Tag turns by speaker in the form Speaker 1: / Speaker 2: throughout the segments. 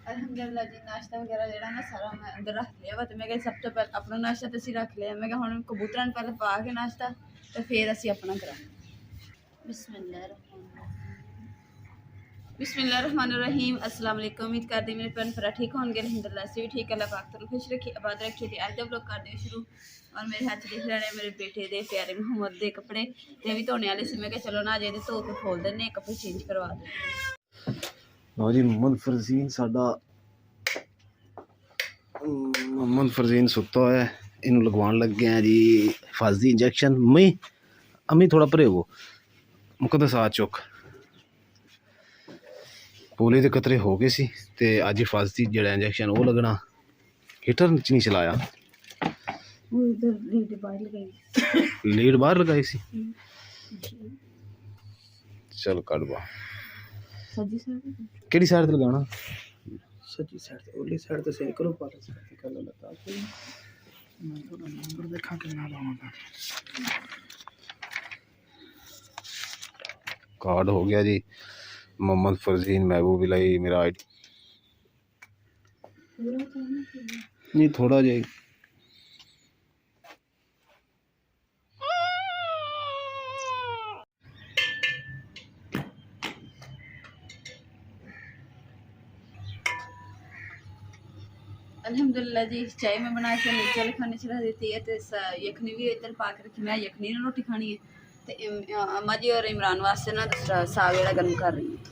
Speaker 1: अल्हम्दुलिल्लाह जी नाश्ता वगैरह जेड़ा ना सारा मैं अंदर रख लिया वा। तो मैं सब तो पहले अपना नाश्ता तो असीं रख लिया। मैं हुण कबूतरां नूं पहले पा के नाश्ता तो फिर असीं अपना करांगे। बिस्मिल्लाहिर्रहमानिर्रहीम। अस्सलाम वालेकुम। उम्मीद करदी मेरे भैन भरा ठीक होंगे। अल्हम्दुलिल्लाह असीं भी ठीक। अल्लाह पाक तुहानूं खुश रखे आबाद रखे। ते अज दा व्लॉग करदे शुरू। और मेरे हाथ दिख रहे मेरे बेटे दे प्यारे मुहम्मद दे कपड़े ते भी धोने वाले सी। मैं कहा चलो ना अजे धो के खोल दिन्ने कपड़े चेंज करवा दे।
Speaker 2: लो जी मोहम्मद फरजीन साडा मोहम्मद फरजीन सुता होया है। इनू लगवान लगे हैं जी हिफाजती इंजैक्शन। अम्मी थोड़ा परे हो मुकद्दस आ चुक पोलियो के कतरे हो गए सी ते अज हिफाजती जेड़ा इंजैक्शन वो लगना। हीटर च नहीं चलाया लीड बाहर लगाई सी। चल कट बा केड़ी साइड ते लगाना
Speaker 3: सज्जी साइड ते ओली साइड ते सही करो पर साइड ते कर लगा कोई मैं थोड़ा नंबर देखा कितना लाऊंगा।
Speaker 2: कार्ड हो गया जी मोहम्मद फरजीन महबूब इलाही मेरा नहीं थोड़ा जी
Speaker 1: अल्हम्दुलिल्लाह जी चाय में बना के नीचे खाने चला देती है। तो यखनी भी इधर पा के रखी। मैं यखनी ने रोटी खानी है। तो अम्मा जी और इमरान वास्ते ना दूसरा साग जेड़ा गर्म कर रही है।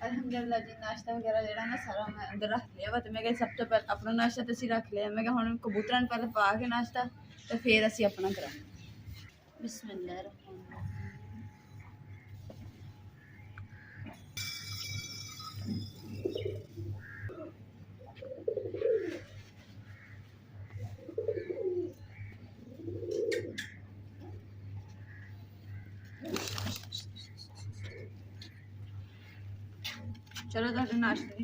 Speaker 1: अल्हम्दुलिल्लाह जी नाश्ता वगैरह जेड़ा ना सारा मैं अंदर रख लिया वा। तो मैं सब तो पहले अपना नाश्ता तो असीं रख लिया। मैं हुण कबूतरां नूं पहले पा के नाश्ता तो फिर असीं अपना करांगे। बिस्मिल्लाहिर्रहमानिर्रहीम। चलो तुहाडे नाश्ते दी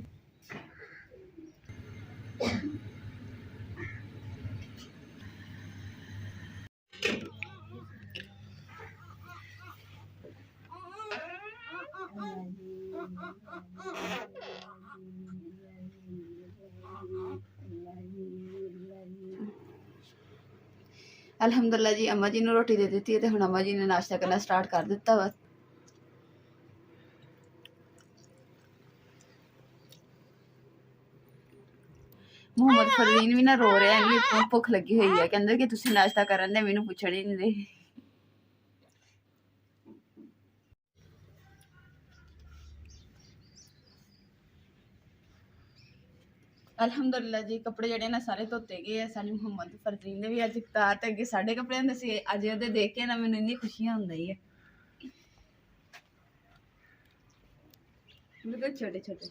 Speaker 1: अल्हम्दुलिल्लाह जी अम्मा जी ने रोटी दे दी है। तो हुण अम्मा जी ने नाश्ता करना स्टार्ट कर दिता वा। मुहम्मद फरजीन भी ना रो रहा है। इन्नी भुख लगी हुई है। कहंदे कि तुसीं नाश्ता करन दे मैनूं पुछण ही नहीं दे। अल्हम्दुलिल्लाह जी कपड़े जेडे ना सारे धोते गए हैं। साडे मुहम्मद फरजीन दे भी अज इफ्तार ते अगे साडे कपड़े हुंदे सी। अज ओहदे देख के ना मैनूं इन्नी खुशियां हुंदी है। बिल्कुल छोटे छोटे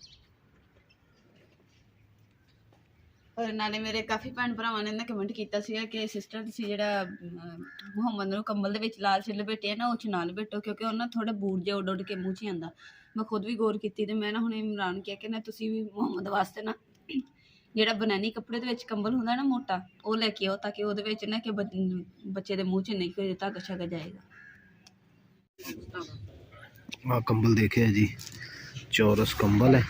Speaker 1: और नाले मेरे काफ़ी भैन भरावां ने कमेंट किया कि सिस्टर तुसीं जेहड़ा मुहम्मद नूं कंबल दे विच लाल सिर लपेटे ना उह च ना लपेटो क्योंकि उह ना थोड़ा बूट जिहा उड उड के मूँह च आंदा। मैं खुद भी गौर की ते मैं ना हुणे इमरान किहा कि ना तुसीं भी मुहम्मद वास्ते ना जेहड़ा बनैनी कपड़े दे विच कंबल हुंदा ना मोटा वो लैके आओ ताकि उहदे विच ना कि बच्चे दे मूँह च नहीं कोई धागा शागा जाएगा।
Speaker 2: आ कंबल देखे जी चौरस कंबल है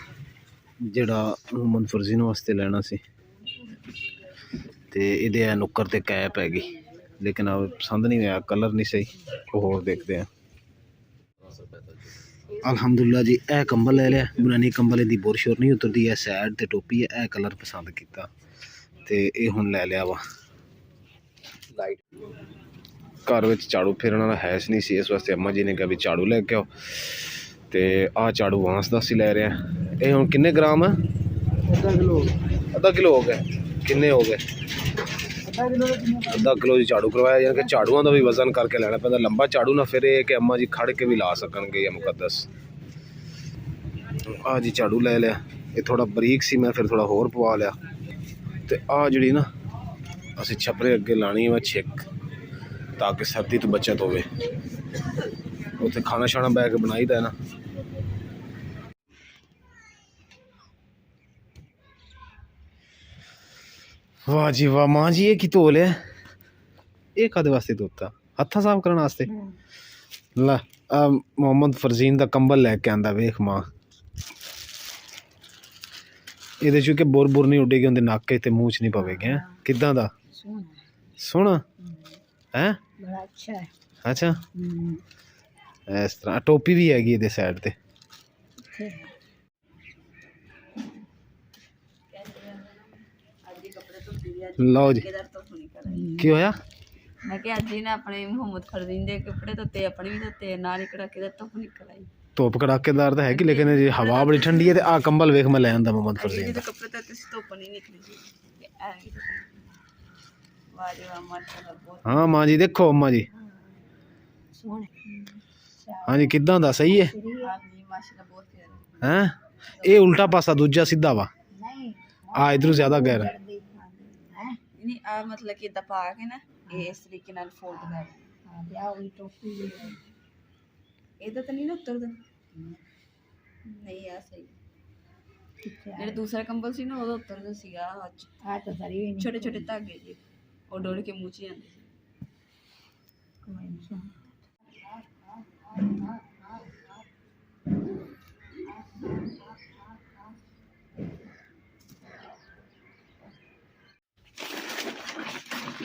Speaker 2: जेड़ा मोहम्मद फरजीन वास्ते लेना सी। ते इहदे नुक्कर ते कैप हैगी लेकिन अब पसंद नहीं आया कलर नहीं सही होर देखते हैं। अल्हम्दुलिल्लाह जी ए कंबल ले लिया। बनानी कंबल दी बोर शोर नहीं उतरती है। सैड ते टोपी है ए कलर पसंद किया ते ये हुण ले लिया वा। लाइट घर में झाड़ू फेरन वाला है नहीं सी इस वास्ते अम्मा जी ने कहा भी झाड़ू लैके आओ। तो आ झाड़ू वांस दस ही लै रहे हैं। ये हुण किन्ने ग्राम है? आधा किलो हो गए। किन्ने हो गए? आधा किलो जी झाड़ू करवाया। यानी कि झाड़ूआं का भी वजन करके लैना पैंदा। लंबा झाड़ू ना फिर ये कि अम्मा जी खड़ के भी ला सकणगे या मुकद्दस। आ जी झाड़ू ले लिया। ये थोड़ा बरीक सी मैं फिर थोड़ा होर पवा लिया। तो आ जी ना असीं छपरे अगे लानी है छिक ताकि सर्दी तो बचत होवे। उत्थे खाना शाना बैग बनाई दा ना। वाह जी वाह मां जी, ये की धो लिया? ये कादे वास्ते धोता? हत्था साफ करने वास्ते? ला मोहम्मद फरजीन दा कंबल लैके आंदा, वेख मां। ਇਹਦੇ ਚ ਕਿ ਬੁਰ ਨਹੀਂ ਉੱਡੇਗੀ ਉਹਦੇ ਨੱਕ ਤੇ ਮੂੰਹ ਚ ਨਹੀਂ ਪਵੇਗੀ। ਹੈ ਕਿੱਦਾਂ ਦਾ? ਸੋਹਣਾ ਹੈ, ਬੜਾ ਅੱਛਾ ਹੈ। ਅੱਛਾ ਇਸ ਤਰ੍ਹਾਂ ਟੋਪੀ ਵੀ ਹੈਗੀ ਇਹਦੇ ਸਾਈਡ ਤੇ। ਲਓ ਜੀ, ਕੀ ਹੋਇਆ?
Speaker 1: ਮੈਂ ਕਿਹਾ ਅੱਜ ਹੀ ਨਾ ਆਪਣੇ ਮੁਹੰਮਦ ਫਰਦੀਨ ਦੇ ਕੱਪੜੇ ਧੋਤੇ, ਆਪਣੇ ਵੀ ਧੋਤੇ, ਨਾਲ ਹੀ ਕੜਾਕੇ ਦਾ ਧੁੱਪ ਨਿਕਲ ਆਈ।
Speaker 2: ਧੁੱਪ ਕੜਾਕੇਦਾਰ ਤਾਂ ਹੈਗੀ, ਲੇਕਿਨ ਜੇ ਹਵਾ ਬੜੀ ਠੰਡੀ ਹੈ ਤੇ ਆਹ ਕੰਬਲ ਵੇਖ ਮੈਂ ਲੈ ਆਂਦਾ ਮੁਹੰਮਦ ਫਰਦੀਨ ਦਾ।
Speaker 1: ਕੱਪੜੇ ਧੋਤੇ ਸੀ, ਧੁੱਪ ਨਹੀਂ ਨਿਕਲੀ ਸੀ। ਵਾਹ ਜੀ ਵਾਹ, ਮਾਸ਼ਾਅੱਲਾ ਬਹੁਤ।
Speaker 2: ਹਾਂ ਮਾਂ ਜੀ ਦੇਖੋ, ਅੰਮਾ ਜੀ ਹਾਂਜੀ ਕਿੱਦਾਂ ਦਾ? ਸਹੀ ਹੈ।
Speaker 1: ਹਾਂਜੀ ਮਾਸ਼ਾਅੱਲਾ ਬਹੁਤ ਪਿਆਰਾ
Speaker 2: ਹੈ ਇਹ ਉਲਟਾ ਪਾਸਾ, ਦੂਜਾ ਸਿੱਧਾ ਵਾ। ਆ ਇਧਰੋਂ ਜ਼ਿਆਦਾ ਗਹਿਰਾ
Speaker 1: ਨਹੀਂ, ਆ ਮਤਲਬ ਕਿ ਇਦਾਂ ਪਾ ਕੇ ਨਾ ਇਹ ਇਸ ਤਰੀਕੇ ਨਾਲ ਫੋਲਡ ਕਰ। ਇਹਦਾ ਤਾਂ ਨਹੀਂ ਨਾ ਉੱਤਰਦਾ। ਨਹੀਂ ਆ ਸਹੀ। ਜਿਹੜਾ ਦੂਸਰਾ ਕੰਬਲ ਸੀ ਨਾ ਉਹਦਾ ਉੱਤਰਦਾ ਸੀਗਾ। ਛੋਟੇ ਛੋਟੇ ਧਾਗੇ ਜੀ ਉਹ ਡੋਲ ਕੇ ਮੂੰਹ 'ਚ ਜਾਂਦੇ ਸੀ।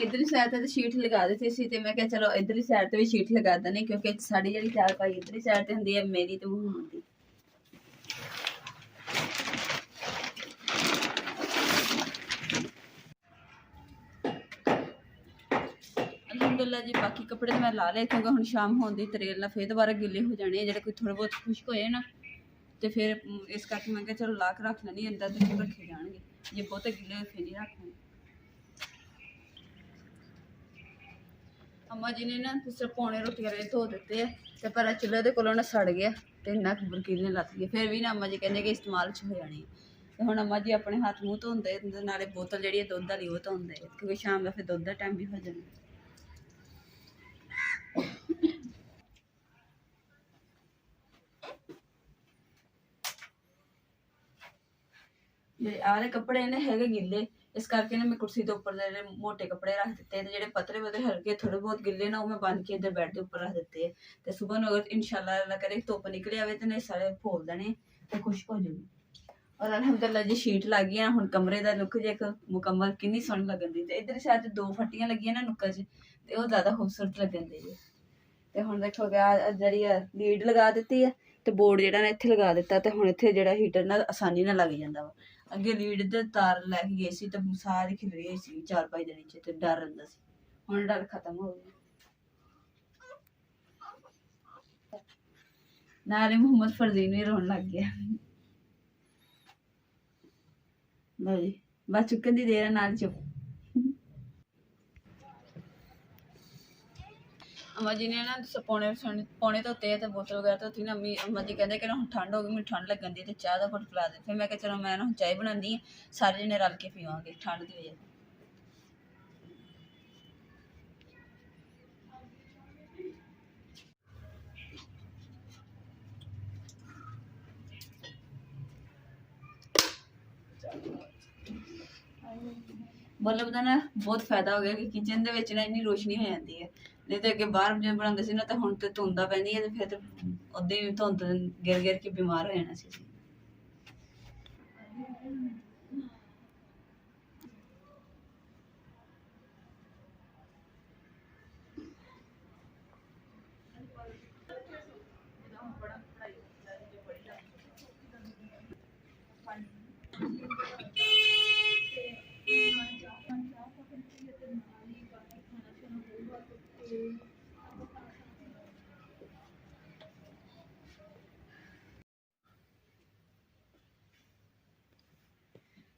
Speaker 1: इधरली साइड ਤੇ ਸ਼ੀਟ ਲਗਾ ਦਿੱਤੀ ਸੀ ਤੇ ਮੈਂ ਕਿਹਾ ਚਲੋ ਇਧਰਲੀ ਸਾਈਡ ਤੇ ਵੀ ਸ਼ੀਟ ਲਗਾ ਦਨੇ, ਕਿਉਂਕਿ ਸਾਡੀ ਜਿਹੜੀ ਚਾਰ ਪਾਈ ਇਧਰਲੀ ਸਾਈਡ ਤੇ ਹੁੰਦੀ ਹੈ, ਮੇਰੀ ਤੇ ਮੁਹੰਮਦ ਦੀ। ਅਲਹਮਦੁਲਿल्लाह जी, बाकी कपड़े तो मैं ला ले क्योंकि हम शाम होने तरेल ना फिर दोबारा गिले हो जाने, जो कोई थोड़े बहुत खुश्क होए ना तो फिर इस करके मैं क्या चलो ला के रख लैनी अंदर, तो फिर रखे जाएंगे। जे बहुत गिले होए फिर नहीं रखने। अम्मा जी ने ना सिर्फ पौने रोटी वाले धो दिते है तो पर चूल्हे के कोलों ना सड़ गया तो इन्ना बरकीले लग गए। फिर भी ना अम्मा जी कहते कि इस्तेमाल च हो जानी है। तो हुण अम्मा जी अपने हाथ मूँह धोंदे, नाले बोतल जी दुध वाली वो धोंदे, क्योंकि शाम का फिर दुध का टाइम भी हो जाना। आले कपड़े ने है गिले, इस करके ना मैं कुर्सी के उपर मोटे कपड़े रख दिते हैं, जो पतले पतले हल्के थोड़े बहुत गिले ना वो मैं बन के इधर बेड के उपर रख दिते हैं। तो सुबह अगर इंशाल्लाह अल्लाह करे धुप निकले आवे तो नहीं सारे फोल देने तो खुश्क हो जाएगी। और अलहमदुलिल्लाह जी शीट लग गई हुण कमरे का लुक जो एक मुकम्मल कितनी सोहनी लगन दी। तो इधर शायद 2 फट्टियां लगियां ना नुक्कर च, तो वो ज़्यादा खूबसूरत लगन दी है। तो हुण देखो जी लीड लगा दी है तो बोर्ड जो ना इत्थे लगा दिता, तो हुण इत्थे जो हीटर ना आसानी नाल लग जाता वा। अगे लीड ते तार लैके गए सी तो सारी खिलरी होई सी 4-5 दिन च, तो डर रहिंदा सी। हुण डर खत्म हो गया। नाले मुहम्मद फरजीन भी रोन लग गया। लो जी बस चुकन दी देर है, नाल चुप। अम्मा जी ने ना पौने धोते है तो बोतल वगैरह धोती ना। अम्मा जी कहते कि हम ठंड हो गई, मैंने ठंड लगन दी तो चाह का घुट पिला दे। फिर मैं चलो मैं ना चाय बनानी है, सारे जने रल के पीवांगे ठंड की वजह से। बल्ब का ना बहुत फायदा हो गया कि किचन के ना इन्नी रोशनी हो जाती है, नहीं तो अगे बाहर जो बनाते सी ना तो हुण तो धुंदा पैंदी है, तो फिर तो उदा ही धुंद गिर गिर के बीमार हो जाना सी।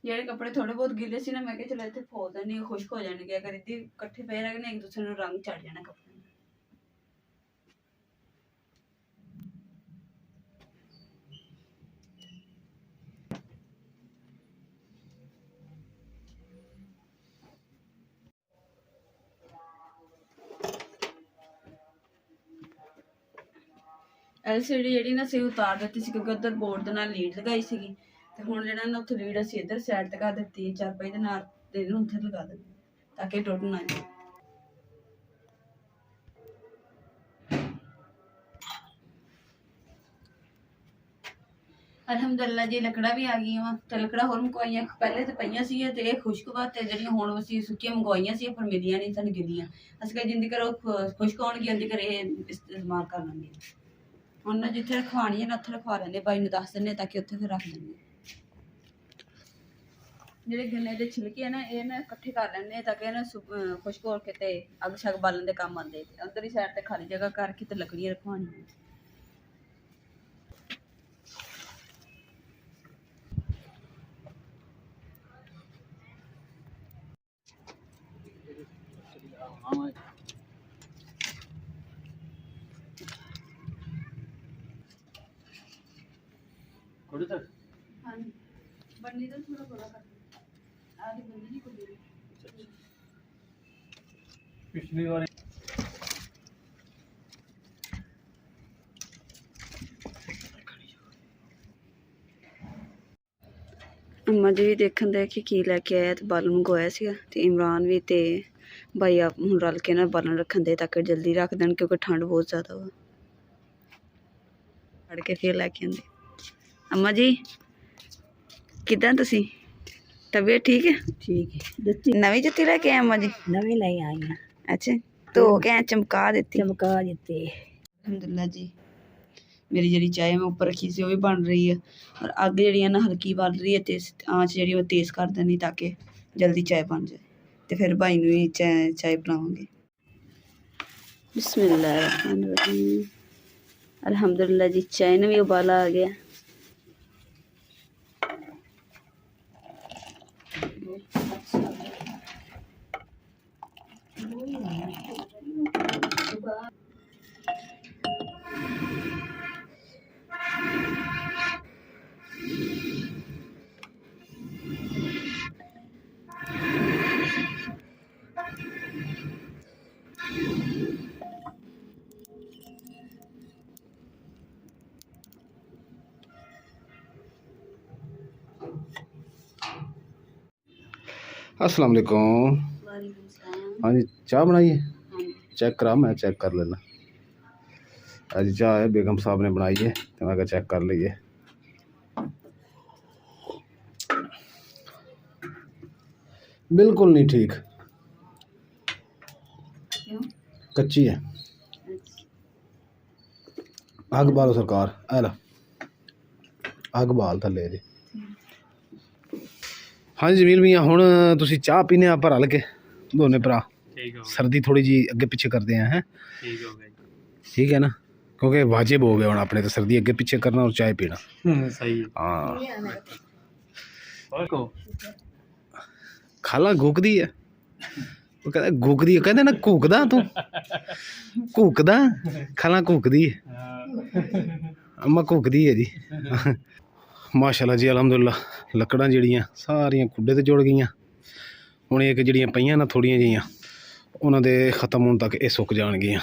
Speaker 1: ਜਿਹੜੇ कपड़े थोड़े बहुत गिले सी ना मैं चलो इतने फोल देनी, खुश्क हो जाएंगे। अगर इतने इकट्ठे पे रखने एक दूसरे को रंग चढ़ जाना कपड़े। LCD ਜਿਹੜੀ ਨਾ ਅਸੀਂ ਉਤਾਰ ਦਿੱਤੀ ਸੀ ਕਿਉਂਕਿ ਉੱਧਰ ਬੋਰਡ ਦੇ ਨਾਲ ਲੀਡ ਲਗਾਈ ਸੀਗੀ ਤੇ ਹੁਣ ਜਿਹੜਾ ਨਾ ਉੱਥੇ ਲੀਡ ਅਸੀਂ ਇੱਧਰ ਸਾਈਡ ਤੇ ਕਰ ਦਿੱਤੀ ਹੈ ਚਾਰਪਾਈ ਦੇ ਨਾਲ ਤੇ ਇਹਨੂੰ ਉੱਥੇ ਲਗਾ ਦਿੰਦੇ ਤਾਂ ਕਿ ਟੁੱਟ ਨਾ ਜਾਏ। ਅਲਹਮਦੁਲਿਲਾ ਜੀ ਲੱਕੜਾਂ ਵੀ ਆ ਗਈਆਂ ਵਾ ਤੇ ਲੱਕੜਾਂ ਹੋਰ ਮੰਗਵਾਈਆਂ ਪਹਿਲੇ ਤੇ ਪਈਆਂ ਸੀ ਤੇ ਇਹ ਖੁਸ਼ਕ ਵਾ ਤੇ ਜਿਹੜੀਆਂ ਹੁਣ ਅਸੀਂ ਸੁੱਕੀਆਂ ਮੰਗਵਾਈਆਂ ਸੀ ਪਰ ਮਿਲੀਆਂ ਨਹੀਂ ਸਾਨੂੰ ਗਿੱਲੀਆਂ ਅਸੀਂ ਕਿਹਾ ਜਿੰਦੀ ਕਰੋ ਖੁਸ਼ਕ ਹੋਣਗੀਆਂ ਉਹਦੀ ਕਰ ਇਹ ਇਸਤੇਮਾਲ ਕਰ ਲਾਂਗੇ। ਹੁਣ ਨਾ ਜਿੱਥੇ ਰਖਵਾਣੀ ਹੈ ਨਾ ਉੱਥੇ ਰਖਵਾ ਲੈਂਦੇ ਬਾਈ ਨੂੰ ਦੱਸ ਦਿੰਦੇ ਤਾਂ ਕਿ ਉੱਥੇ ਫਿਰ ਰੱਖ ਦਿੰਦੇ। ਜਿਹੜੇ ਗੰਨੇ ਦੇ ਛਿਲਕੇ ਆ ਨਾ ਇਹ ਨਾ ਇਕੱਠੇ ਕਰ ਲੈਂਦੇ ਤਾਂ ਕਿ ਨਾ ਖੁਸ਼ਕ ਹੋ ਕੇ ਤੇ ਅੱਗ ਸ਼ੱਗ ਬਾਲਣ ਦੇ ਕੰਮ ਆਉਂਦੇ ਤੇ ਅੰਦਰ ਹੀ ਸਾਈਡ ਤੇ ਖਾਲੀ ਜਗ੍ਹਾ ਕਰਕੇ ਤੇ ਲੱਕੜੀਆਂ ਰਖਵਾਉਣੀਆਂ। ਹਾਂਜੀ ਬੰਨੀ ਤਾਂ ਥੋੜਾ ਬੜਾ ਕਰ ਆਦੀ ਬੰਨੀ ਨਹੀਂ ਕੋਈ
Speaker 3: ਪਿਛਲੀ ਵਾਰ
Speaker 1: ਅੰਮਾ ਜੀ ਵੀ ਦੇਖਣ ਦੇ ਕਿ ਕੀ ਲੈ ਕੇ ਆਇਆ ਤੇ ਬਾਲਣ ਮੰਗਵਾਇਆ ਸੀਗਾ ਤੇ ਇਮਰਾਨ ਵੀ ਤੇ ਭਾਈ ਆਪ ਹੁਣ ਰਲ ਕੇ ਨਾ ਬਾਲਣ ਰੱਖਣ ਦੇ ਤਾਂ ਕਿ ਜਲਦੀ ਰੱਖ ਦੇਣ ਕਿਉਂਕਿ ਠੰਡ ਬਹੁਤ ਜ਼ਿਆਦਾ ਵਾ ਫੜ ਕੇ ਫਿਰ ਲੈ ਕੇ ਆਂਦੇ। ਅੰਮਾ ਜੀ ਕਿੱਦਾਂ ਤੁਸੀਂ ਤਬੀਅਤ ਠੀਕ ਹੈ?
Speaker 4: ਠੀਕ ਹੈ।
Speaker 1: ਨਵੀਂ ਜੁੱਤੀ ਲੈ ਕੇ ਆਏ ਅੰਮਾ ਜੀ?
Speaker 4: ਨਵੀਂ ਲਈ ਆਈ ਹਾਂ,
Speaker 1: ਅੱਛਾ ਧੋ ਕੇ ਐਂ ਚਮਕਾ ਦਿੱਤੀ।
Speaker 4: ਚਮਕਾ ਦਿੱਤੇ।
Speaker 1: ਅਲਹਮਦੁਲਿਲਾ ਜੀ ਮੇਰੀ ਜਿਹੜੀ ਚਾय ਮੈਂ ਉੱਪਰ ਰੱਖੀ ਸੀ ਉਹ ਵੀ ਬਣ ਰਹੀ ਹੈ ਔਰ ਅੱਗ ਜਿਹੜੀ ਹੈ ਨਾ ਹਲਕੀ ਬਲ ਰਹੀ ਹੈ ਤੇ ਆਂਚ ਜਿਹੜੀ ਉਹ ਤੇਜ਼ ਕਰ ਦੇਣੀ ਤਾਂ ਕਿ ਜਲਦੀ ਚਾय ਬਣ ਜਾਏ ਤੇ ਫਿਰ ਭਾਈ ਨੂੰ ਵੀ ਚਾय ਬਣਾਵਾਂਗੇ। ਬਿਸਮਿल्लाह ਅਲਹਮਦੁਲਿਲਾ ਜੀ ਚਾय ਨੂੰ ਵੀ ਉਬਾਲਾ ਆ ਗਿਆ।
Speaker 2: अस्सलाम वालेकुम। हाँ जी चाय बनाई है? चेक करा, मैं चेक कर लेना। आज चाय है बेगम साहब ने बनाई है तो मैं चेक कर लीजिए। बिल्कुल नहीं ठीक, कच्ची है। अग बालो सरकार, ऐ लो अग बाल थले जी। हाँ जी जमील भैया हुण तुसी चाह पीने आप रल के दोने भरा। सर्दी थोड़ी जी अगे पिछे करते हैं। ठीक है ना, क्योंकि वाजिब हो गया हुण अपने तो सर्दी अगे पिछे करना और चाय पीना।
Speaker 3: सही है।
Speaker 2: हाँ
Speaker 3: और को
Speaker 2: खाला घूकदी है, वो कहता घूकदी, कहते ना घूकदा तू घूकदा, खाला घूकदी है। अम्मा घूकदी है जी। माशाल्लाह जी अलहमदुलिल्लाह ਲੱਕੜਾਂ ਜਿਹੜੀਆਂ ਸਾਰੀਆਂ ਖੁੱਡੇ ਤੇ ਜੁੜ ਗਈਆਂ। ਹੁਣ ਇੱਕ ਜਿਹੜੀਆਂ ਪਈਆਂ ਨਾ ਥੋੜੀਆਂ ਜਿਹੀਆਂ ਉਹਨਾਂ ਦੇ ਖਤਮ ਹੋਣ ਤੱਕ ਇਹ ਸੁੱਕ ਜਾਣਗੀਆਂ।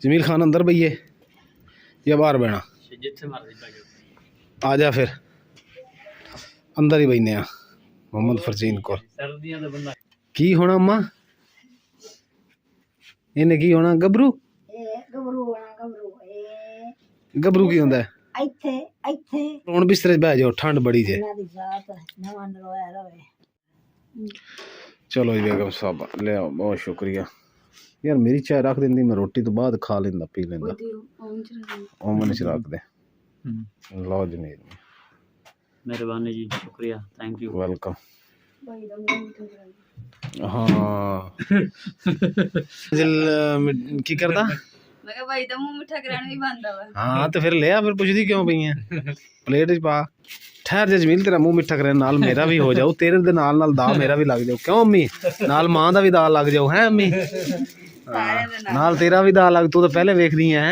Speaker 2: ਜਮੀਲ ਖਾਨ ਅੰਦਰ ਬਈਏ ਜਾਂ ਬਾਹਰ ਬਹਿਣਾ?
Speaker 3: ਜਿੱਥੇ ਮਰਜ਼ੀ ਬਹਿ ਜਾਓ।
Speaker 2: ਆ ਜਾ ਫਿਰ ਅੰਦਰ ਹੀ ਬੈਨੇ ਆ ਮੁਹੰਮਦ ਫਰਜ਼ੀਨ ਕੋਲ।
Speaker 3: ਸਰਦੀਆਂ ਦਾ ਬੰਦਾ
Speaker 2: ਕੀ ਹੋਣਾ ਅੰਮਾ? ਇਹਨੇ ਕੀ ਹੋਣਾ? ਗੱਭਰੂ?
Speaker 4: ਗੱਭਰੂ ਹੋਣਾ, ਗੱਭਰੂ
Speaker 2: ਗੱਭਰੂ ਕੀ ਹੁੰਦਾ?
Speaker 4: ਇੱਥੇ ਇੱਥੇ
Speaker 2: ਹੁਣ ਬਿਸਤਰੇ 'ਚ ਬਹਿ ਜਾਓ, ਠੰਡ ਬੜੀ ਜੇ।
Speaker 4: ਇਹਨਾਂ ਦੀ ਜ਼ਾਤ ਨਵਾਂ ਨਰੋਇਆ ਰਵੇ।
Speaker 2: ਚਲੋ ਜੀ ਬੇਗਮ ਸਾਹਿਬ ਲਿਆਓ, ਬਹੁਤ ਸ਼ੁਕਰੀਆ ਯਾਰ। ਮੇਰੀ ਚਾਹ ਰੱਖ ਦਿੰਦੀ, ਮੈਂ ਰੋਟੀ ਤੋਂ ਬਾਅਦ ਖਾ ਲੈਂਦਾ ਪੀ ਲੈਂਦਾ। ओवन च रख दे। लो जमील
Speaker 3: मेहरबानी जी, शुक्रिया, थैंक यू,
Speaker 2: वेलकम। हाँ की करदा?
Speaker 1: मैं कहा भाई दा मुंह मिठा कराना भी बनदा वा।
Speaker 2: हाँ तो फिर लिया, फिर पुछदी क्यों पई है? प्लेट च पा। ठहर जा जमील, तेरा मुंह मिठा करे नाल मेरा भी हो जाओ, तेरे दे नाल दा मेरा भी लग जाओ। क्यों अम्मी? नाल मां दा भी दा लग जाओ है अम्मी? नाल तेरा भी दा लग, तू तो पहले वेखदी है।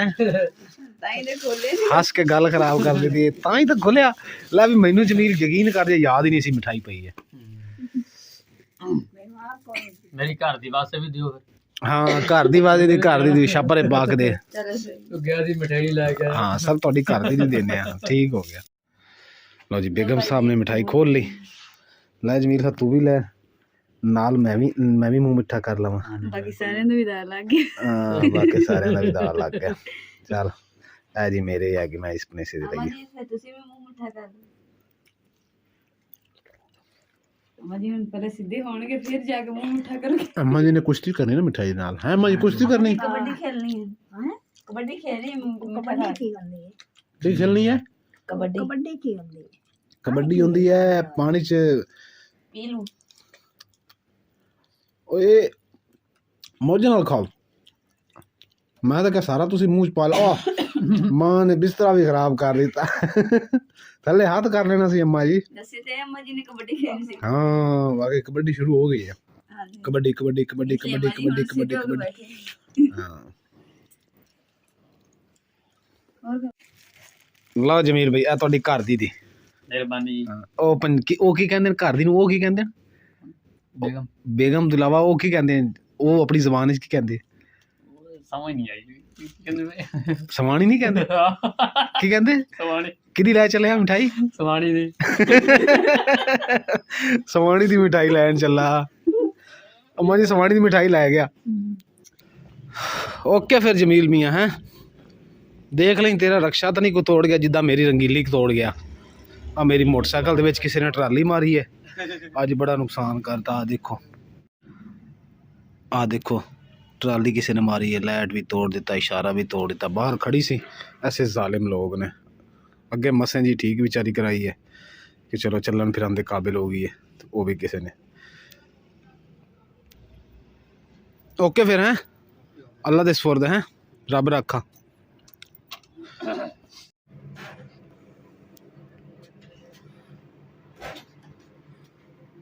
Speaker 2: हस के गल खराब कर दी थी, तां ही तो खुलिया। लै भी मैनू जमील यकीन कर जे याद ही नहीं सी मिठाई पई है।
Speaker 3: मेरी घर दी वास्ते भी दियो।
Speaker 2: ਹਾਂ ਘਰ ਦੀ ਵਾਦੇ ਦੀ ਘਰ ਦੀ ਛਾਪਰੇ ਪਾ ਕੇ ਦੇ
Speaker 1: ਚਲੋ ਫਿਰ
Speaker 3: ਗਿਆ ਦੀ ਮਠਿਆਈ ਲੈ ਕੇ
Speaker 2: ਹਾਂ ਸਭ ਤੁਹਾਡੀ ਘਰ ਦੀ ਦਿੰਦੇ ਆ ਠੀਕ ਹੋ ਗਿਆ ਲਓ ਜੀ ਬੇਗਮ ਸਾਹਿਬ ਨੇ ਮਿਠਾਈ ਖੋਲ ਲਈ ਲੈ ਜਮੀਲ ਸਾਹਿਬ ਤੂੰ ਵੀ ਲੈ ਨਾਲ ਮੈਂ ਵੀ ਮੂੰਹ ਮਿੱਠਾ ਕਰ ਲਵਾਂ
Speaker 1: ਬਾਕੀ ਸਾਰਿਆਂ ਨੂੰ ਵੀ ਦਾਲ ਲੱਗ ਗਈ
Speaker 2: ਹਾਂ ਬਾਕੀ ਸਾਰਿਆਂ ਦਾ ਵੀ ਦਾਲ ਲੱਗ ਗਿਆ ਚੱਲ ਇਹ ਜੀ ਮੇਰੇ ਆ ਕਿ ਮੈਂ ਇਸ ਪਨੇ ਸੇ ਦੇ ਲਈ
Speaker 1: ਜੀ ਫਿਰ ਤੁਸੀਂ ਵੀ ਮੂੰਹ ਮਿੱਠਾ ਕਰ ਲਓ ਅਮਾ ਜੀ ਹੁਣ ਪਹਿਲੇ ਸਿੱਧੇ ਹੋਣਗੇ ਫਿਰ ਜਾ ਕੇ ਮੂੰਹ ਮਿੱਠਾ ਕਰੋਗੇ
Speaker 2: ਅੰਮਾ ਜੀ ਨੇ ਕੁਸ਼ਤੀ ਕਰਨੀ ਨਾ ਮਿਠਾਈ ਨਾਲ ਹੈ ਅੰਮਾ ਜੀ ਕੁਸ਼ਤੀ ਕਰਨੀ
Speaker 1: ਕਬੱਡੀ ਖੇਲਣੀ ਹੈ ਕਬੱਡੀ ਖੇਲਣੀ ਹੈ
Speaker 4: ਕਬੱਡੀ ਕੀ ਹੁੰਦੀ ਹੈ
Speaker 2: ਕੀ ਖੇਲਣੀ ਹੈ
Speaker 1: ਕਬੱਡੀ
Speaker 4: ਕਬੱਡੀ ਕੀ ਹੁੰਦੀ ਹੈ
Speaker 2: ਕਬੱਡੀ ਹੁੰਦੀ ਹੈ ਪਾਣੀ 'ਚ
Speaker 1: ਪੀ ਲੂ
Speaker 2: ਓਏ ਮੌਜ ਨਾਲ ਖਾਓ ਮੈਂ ਤਾਂ ਕਿਹਾ ਸਾਰਾ ਤੁਸੀਂ ਮੂੰਹ 'ਚ ਪਾ ਲਓ ਮਾਂ ਨੇ ਬਿਸਤਰਾ ਵੀ ਖਰਾਬ ਕਰ ਦਿੱਤਾ ਥੱਲੇ ਹੱਥ ਕਰ ਲੈਣਾ ਸੀ ਅੰਮਾ ਜੀ
Speaker 1: ਦੱਸੇ ਤੇ ਅਮਾ ਜੀ ਨੇ ਕਬੱਡੀ ਖੇਲਣੀ ਸੀ
Speaker 2: ਹਾਂ ਵਾਕਈ ਕਬੱਡੀ ਸ਼ੁਰੂ ਹੋ ਗਈ ਹੈ
Speaker 1: ਹਾਂਜੀ
Speaker 2: ਕਬੱਡੀ ਕਬੱਡੀ ਕਬੱਡੀ ਕਬੱਡੀ ਕਬੱਡੀ ਕਬੱਡੀ ਕਬੱਡੀ ਹਾਂ ਲਓ ਜਮੀਲ ਭਾਈ ਆ ਤੁਹਾਡੀ ਘਰ ਦੀ
Speaker 3: ਮਿਹਰਬਾਨੀ
Speaker 2: ਉਹ ਕੀ ਕਹਿੰਦੇ ਨੇ ਘਰ ਦੀ ਨੂੰ ਉਹ ਕੀ ਕਹਿੰਦੇ ਨੇ
Speaker 3: ਬੇਗਮ
Speaker 2: ਬੇਗਮ ਤੋਂ ਇਲਾਵਾ ਉਹ ਕੀ ਕਹਿੰਦੇ ਨੇ ਉਹ ਆਪਣੀ ਜ਼ੁਬਾਨ ਵਿੱਚ ਕੀ ਕਹਿੰਦੇ
Speaker 3: ਸਮਝ ਨਹੀਂ ਆਈ ਕਹਿੰਦੇ
Speaker 2: ਸਵਾਣੀ ਨਹੀਂ ਕਹਿੰਦੇ ਕੀ ਕਹਿੰਦੇ
Speaker 3: ਸਵਾਣੀ
Speaker 2: ਕਿਹਦੀ ਲੈ ਚੱਲੇ ਆ ਮਿਠਾਈ
Speaker 3: ਸਵਾਣੀ ਦੀ
Speaker 2: ਸਵਾਣੀ ਦੀ ਮਿਠਾਈ ਲੈਣ ਚੱਲਾ ਅੰਮਾ ਜੀ ਸਵਾਣੀ ਦੀ ਮਿਠਾਈ ਲੈ ਗਿਆ ਓਕੇ ਫਿਰ ਜਮੀਲ ਮੀਆਂ ਹੈ ਦੇਖ ਲਈ ਤੇਰਾ ਰਕਸ਼ਾ ਤਾਂ ਨਹੀਂ ਕੋ ਤੋੜ ਗਿਆ ਜਿੱਦਾਂ ਮੇਰੀ ਰੰਗੀਲੀ ਤੋੜ ਗਿਆ ਆ ਮੇਰੀ ਮੋਟਰਸਾਈਕਲ ਦੇ ਵਿੱਚ ਕਿਸੇ ਨੇ ਟਰਾਲੀ ਮਾਰੀ ਹੈ ਅੱਜ ਬੜਾ ਨੁਕਸਾਨ ਕਰਤਾ ਆ ਦੇਖੋ ਟਰਾਲੀ ਕਿਸੇ ਨੇ ਮਾਰੀ ਹੈ ਲਾਈਟ ਵੀ ਤੋੜ ਦਿੱਤਾ ਇਸ਼ਾਰਾ ਵੀ ਤੋੜ ਦਿੱਤਾ ਬਾਹਰ ਖੜੀ ਸੀ ਐਸੇ ਜ਼ਾਲਿਮ ਲੋਕ ਨੇ ਅੱਗੇ ਮਸਾਂ ਜੀ ਠੀਕ ਵਿਚਾਰੀ ਕਰਾਈ ਹੈ ਕਿ ਚਲੋ ਚੱਲਣ ਫਿਰਨ ਦੇ ਕਾਬਿਲ ਹੋ ਗਈ ਹੈ ਤੇ ਉਹ ਵੀ ਕਿਸੇ ਨੇ ਓਕੇ ਫਿਰ ਹੈ ਅੱਲਾ ਦੇ ਸਫਰਦ ਹੈ ਰੱਬ ਰੱਖਾ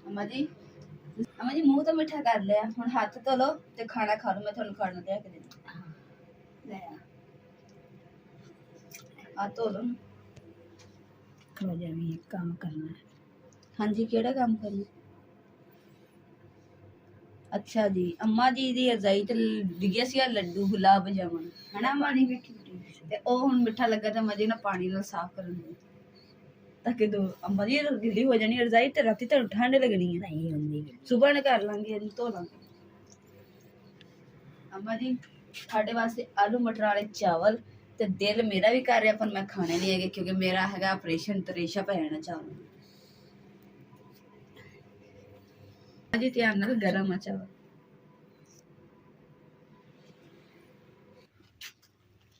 Speaker 1: ਅਮਾ ਜੀ ਮੂੰਹ ਤਾਂ ਮਿੱਠਾ ਕਰ ਲਿਆ ਹੁਣ ਹੱਥ ਧੋ ਲਓ ਤੇ ਖਾਣਾ ਖਾ ਲਓ ਮੈਂ ਤੁਹਾਨੂੰ ਖਾਣਾ ਲਿਆ ਕੇ ਦੇਣਾ
Speaker 4: ਲੈ
Speaker 1: ਆ ਧੋ ਲਓ
Speaker 4: ਖਲੋ ਜਾ ਵੀ ਇੱਕ ਕੰਮ ਕਰਨਾ ਹੈ।
Speaker 1: ਹਾਂਜੀ ਕਿਹੜਾ ਕੰਮ ਕਰਨਾ ਅੱਛਾ ਜੀ ਅੰਮਾ ਜੀ ਦੀ ਰਜ਼ਾਈ ਤੇ ਡਿੱਗਿਆ ਸੀ ਲੱਡੂ ਗੁਲਾਬ ਜਾਮਨ ਹਨਾ ਅੰਮਾ ਜੀ ਤੇ ਉਹ ਹੁਣ ਮਿੱਠਾ ਲੱਗਾ ਤਾਂ ਮਜੇ ਨਾਲ ਪਾਣੀ ਨਾਲ ਸਾਫ਼ ਕਰਨ ਦੇ ਤਾਂ ਕਿ ਦੋ ਅੰਮਾ ਜੀ ਗਿੱਲੀ ਹੋ ਜਾਣੀ ਰਜ਼ਾਈ ਤੇ ਰਾਤੀ ਤਾਂ ਠੰਡ ਲੱਗਣੀ ਹੈ
Speaker 4: ਨਹੀਂ ਹੁੰਦੀ
Speaker 1: ਸੁਬਹ ਨੂੰ ਕਰ ਲਾਂਗੇ ਇਹਨੂੰ ਧੋ ਲਾਂਗੇ ਅੰਮਾ ਜੀ ਸਾਡੇ ਵਾਸਤੇ ਆਲੂ ਮਟਰ ਵਾਲੇ ਚਾਵਲ ਤੇ ਦਿਲ ਮੇਰਾ ਵੀ ਕਰ ਰਿਹਾ ਪਰ ਮੈਂ ਖਾਣੇ ਨਹੀਂ ਹੈਗੇ ਕਿਉਂਕਿ ਮੇਰਾ ਹੈਗਾ ਆਪਰੇਸ਼ਨ ਤਰੇਸ਼ਾ ਪੈਣਾ ਚਾਵਲ ਜੀ ਧਿਆਨ ਨਾਲ ਗਰਮ ਆ ਚਾਵਲ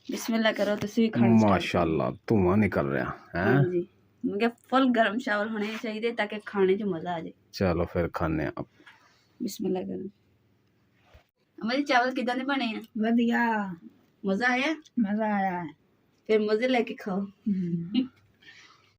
Speaker 1: ਬਿਸਮਿਲ੍ਲਾ ਕਰੋ ਤੁਸੀਂ ਵੀ ਖਾਣਾ start
Speaker 2: ਮਾਸ਼ਾਅੱਲਾ ਧੂਆਂ ਨਿਕਲ ਰਿਹਾ ਹੈ
Speaker 1: ਹਾਂਜੀ ਮੈਂ ਕਿਹਾ ਫੁੱਲ ਗਰਮ ਚਾਵਲ ਹੋਣੇ ਚਾਹੀਦੇ ਤਾਂ ਕਿ ਖਾਣੇ 'ਚ ਮਜ਼ਾ ਆ ਜਾਏ
Speaker 2: ਚਲੋ ਫਿਰ ਖਾਣੇ ਆ
Speaker 1: ਬਿਸਮਿਲ੍ਲਾ ਕਰੋ ਅਮਾ ਜੀ ਚਾਵਲ ਕਿਦਾਂ ਦੇ ਬਣੇ ਆ
Speaker 4: ਵਧੀਆ
Speaker 1: ਮਜ਼ਾ ਆਇਆ
Speaker 4: ਮਜ਼ਾ ਆਇਆ ਹੈ
Speaker 1: ਫਿਰ ਮਜ਼ੇ ਲੈ ਕੇ ਖਾਓ
Speaker 4: ਹਮ।